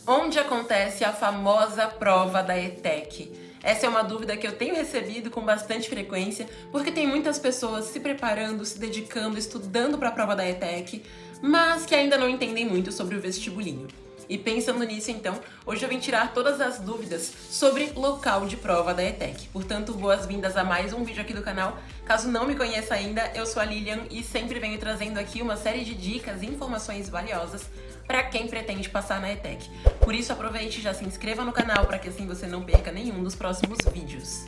Onde acontece a famosa prova da ETEC? Essa é uma dúvida que eu tenho recebido com bastante frequência, porque tem muitas pessoas se preparando, se dedicando, estudando para a prova da ETEC, mas que ainda não entendem muito sobre o vestibulinho. E pensando nisso, então, hoje eu vim tirar todas as dúvidas sobre local de prova da ETEC. Portanto, boas-vindas a mais um vídeo aqui do canal. Caso não me conheça ainda, eu sou a Lilian e sempre venho trazendo aqui uma série de dicas e informações valiosas para quem pretende passar na ETEC. Por isso, aproveite e já se inscreva no canal para que assim você não perca nenhum dos próximos vídeos.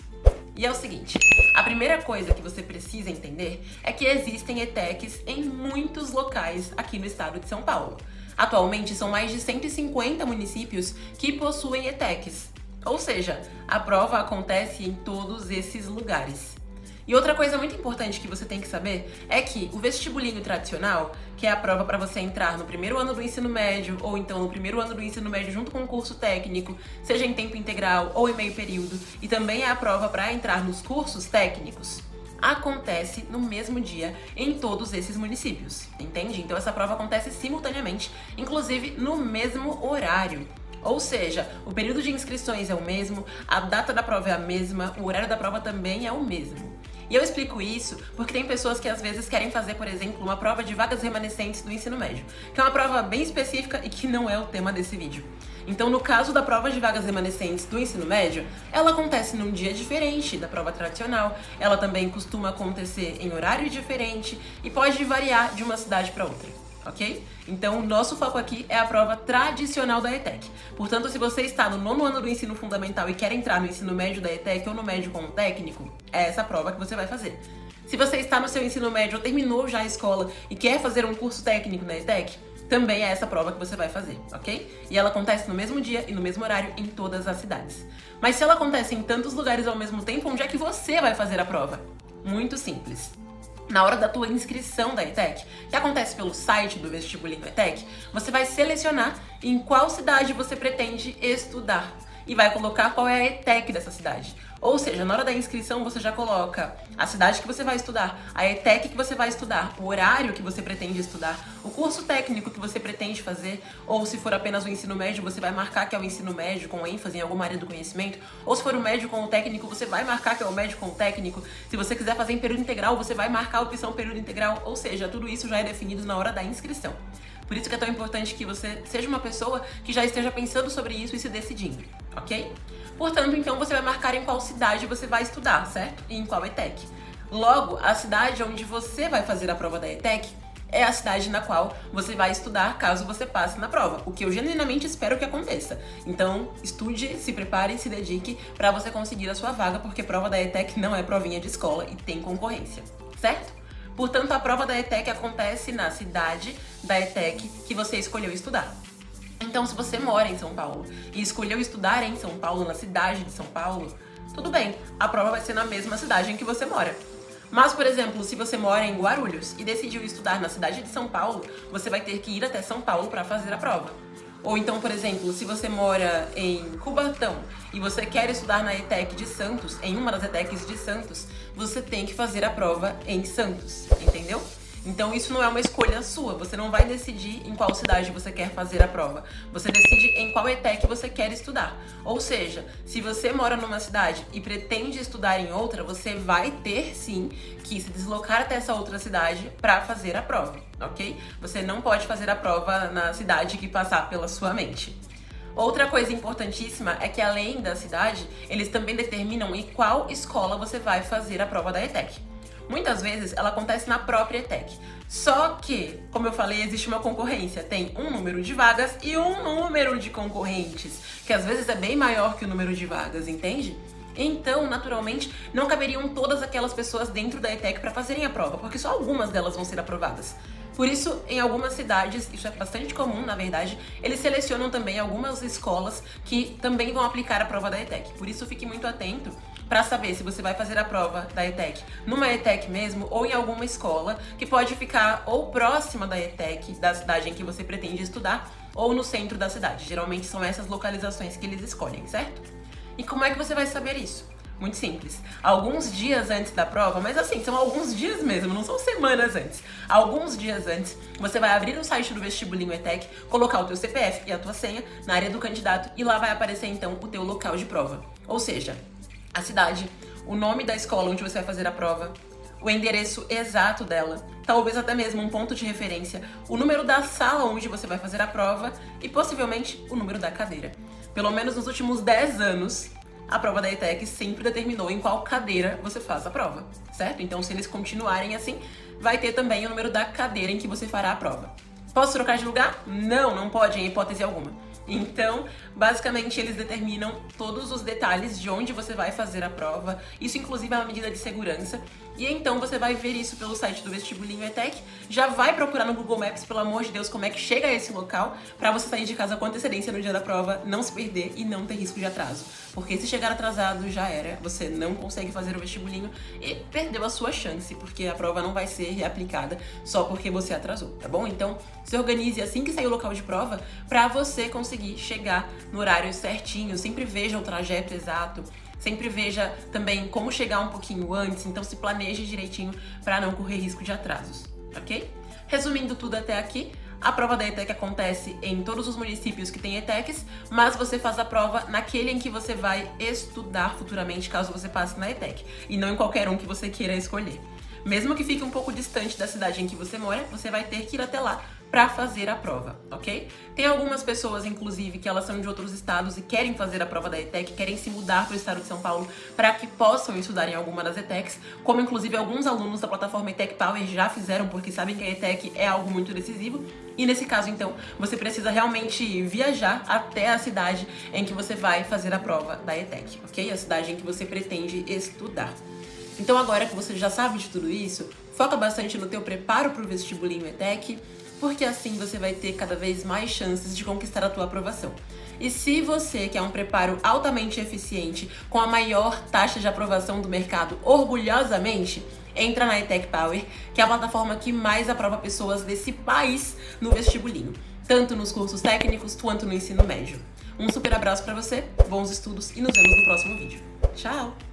E é o seguinte, a primeira coisa que você precisa entender é que existem ETECs em muitos locais aqui no estado de São Paulo. Atualmente, são mais de 150 municípios que possuem ETECs, ou seja, a prova acontece em todos esses lugares. E outra coisa muito importante que você tem que saber é que o vestibulinho tradicional, que é a prova para você entrar no primeiro ano do ensino médio ou então no primeiro ano do ensino médio junto com um curso técnico, seja em tempo integral ou em meio período, e também é a prova para entrar nos cursos técnicos, acontece no mesmo dia em todos esses municípios, entende? Então essa prova acontece simultaneamente, inclusive no mesmo horário. Ou seja, o período de inscrições é o mesmo, a data da prova é a mesma, o horário da prova também é o mesmo. E eu explico isso porque tem pessoas que às vezes querem fazer, por exemplo, uma prova de vagas remanescentes do ensino médio, que é uma prova bem específica e que não é o tema desse vídeo. Então, no caso da prova de vagas remanescentes do ensino médio, ela acontece num dia diferente da prova tradicional, ela também costuma acontecer em horário diferente e pode variar de uma cidade para outra. Ok? Então, o nosso foco aqui é a prova tradicional da ETEC. Portanto, se você está no 9º ano do ensino fundamental e quer entrar no ensino médio da ETEC ou no médio com um técnico, é essa prova que você vai fazer. Se você está no seu ensino médio ou terminou já a escola e quer fazer um curso técnico na ETEC, também é essa prova que você vai fazer, ok? E ela acontece no mesmo dia e no mesmo horário em todas as cidades. Mas se ela acontece em tantos lugares ao mesmo tempo, onde é que você vai fazer a prova? Muito simples. Na hora da tua inscrição da ETEC, que acontece pelo site do Vestibulinho ETEC, você vai selecionar em qual cidade você pretende estudar e vai colocar qual é a ETEC dessa cidade. Ou seja, na hora da inscrição você já coloca a cidade que você vai estudar, a ETEC que você vai estudar, o horário que você pretende estudar, o curso técnico que você pretende fazer, ou se for apenas o ensino médio, você vai marcar que é o ensino médio com ênfase em alguma área do conhecimento, ou se for o médio com o técnico, você vai marcar que é o médio com o técnico. Se você quiser fazer em período integral, você vai marcar a opção período integral, ou seja, tudo isso já é definido na hora da inscrição. Por isso que é tão importante que você seja uma pessoa que já esteja pensando sobre isso e se decidindo, ok? Portanto, então você vai marcar em qual cidade você vai estudar, certo? E em qual ETEC. Logo, a cidade onde você vai fazer a prova da ETEC é a cidade na qual você vai estudar caso você passe na prova, o que eu genuinamente espero que aconteça. Então, estude, se prepare, se dedique para você conseguir a sua vaga, porque prova da ETEC não é provinha de escola e tem concorrência, certo? Portanto, a prova da ETEC acontece na cidade da ETEC que você escolheu estudar. Então, se você mora em São Paulo e escolheu estudar em São Paulo, na cidade de São Paulo, tudo bem, a prova vai ser na mesma cidade em que você mora. Mas, por exemplo, se você mora em Guarulhos e decidiu estudar na cidade de São Paulo, você vai ter que ir até São Paulo para fazer a prova. Ou então, por exemplo, se você mora em Cubatão e você quer estudar na ETEC de Santos, em uma das ETECs de Santos, você tem que fazer a prova em Santos, entendeu? Então isso não é uma escolha sua, você não vai decidir em qual cidade você quer fazer a prova. Você decide em qual ETEC você quer estudar. Ou seja, se você mora numa cidade e pretende estudar em outra, você vai ter sim que se deslocar até essa outra cidade para fazer a prova, ok? Você não pode fazer a prova na cidade que passar pela sua mente. Outra coisa importantíssima é que além da cidade, eles também determinam em qual escola você vai fazer a prova da ETEC. Muitas vezes ela acontece na própria ETEC. Só que, como eu falei, existe uma concorrência. Tem um número de vagas e um número de concorrentes, que às vezes é bem maior que o número de vagas, entende? Então, naturalmente, não caberiam todas aquelas pessoas dentro da ETEC para fazerem a prova, porque só algumas delas vão ser aprovadas. Por isso, em algumas cidades, isso é bastante comum, na verdade, eles selecionam também algumas escolas que também vão aplicar a prova da ETEC. Por isso, fique muito atento para saber se você vai fazer a prova da ETEC numa ETEC mesmo ou em alguma escola que pode ficar ou próxima da ETEC, da cidade em que você pretende estudar, ou no centro da cidade. Geralmente são essas localizações que eles escolhem, certo? E como é que você vai saber isso? Muito simples. Alguns dias antes da prova, mas assim, são alguns dias mesmo, não são semanas antes. Alguns dias antes, você vai abrir o site do Vestibulinho ETEC, colocar o teu CPF e a tua senha na área do candidato e lá vai aparecer então o teu local de prova. Ou seja, a cidade, o nome da escola onde você vai fazer a prova, o endereço exato dela, talvez até mesmo um ponto de referência, o número da sala onde você vai fazer a prova e possivelmente o número da cadeira. Pelo menos nos últimos 10 anos, a prova da ETEC sempre determinou em qual cadeira você faz a prova, certo? Então, se eles continuarem assim, vai ter também o número da cadeira em que você fará a prova. Posso trocar de lugar? Não, não pode, em hipótese alguma. Então, basicamente, eles determinam todos os detalhes de onde você vai fazer a prova. Isso, inclusive, é uma medida de segurança. E então, você vai ver isso pelo site do Vestibulinho ETEC. Já vai procurar no Google Maps, pelo amor de Deus, como é que chega a esse local, pra você sair de casa com antecedência no dia da prova, não se perder e não ter risco de atraso. Porque se chegar atrasado, já era. Você não consegue fazer o vestibulinho e perdeu a sua chance, porque a prova não vai ser reaplicada só porque você atrasou, tá bom? Então, se organize assim que sair o local de prova pra você conseguir chegar no horário certinho. Sempre veja o trajeto exato. Sempre veja também como chegar um pouquinho antes, então se planeje direitinho para não correr risco de atrasos, ok? Resumindo tudo até aqui, a prova da ETEC acontece em todos os municípios que têm ETECs, mas você faz a prova naquele em que você vai estudar futuramente, caso você passe na ETEC, e não em qualquer um que você queira escolher. Mesmo que fique um pouco distante da cidade em que você mora, você vai ter que ir até lá para fazer a prova, ok? Tem algumas pessoas, inclusive, que elas são de outros estados e querem fazer a prova da ETEC, querem se mudar para o estado de São Paulo para que possam estudar em alguma das ETECs, como inclusive alguns alunos da plataforma ETEC Power já fizeram, porque sabem que a ETEC é algo muito decisivo. E nesse caso, então, você precisa realmente viajar até a cidade em que você vai fazer a prova da ETEC, ok? A cidade em que você pretende estudar. Então agora que você já sabe de tudo isso, foca bastante no teu preparo para o Vestibulinho ETEC, porque assim você vai ter cada vez mais chances de conquistar a tua aprovação. E se você quer um preparo altamente eficiente, com a maior taxa de aprovação do mercado, orgulhosamente, entra na ETEC Power, que é a plataforma que mais aprova pessoas desse país no vestibulinho, tanto nos cursos técnicos quanto no ensino médio. Um super abraço para você, bons estudos e nos vemos no próximo vídeo. Tchau!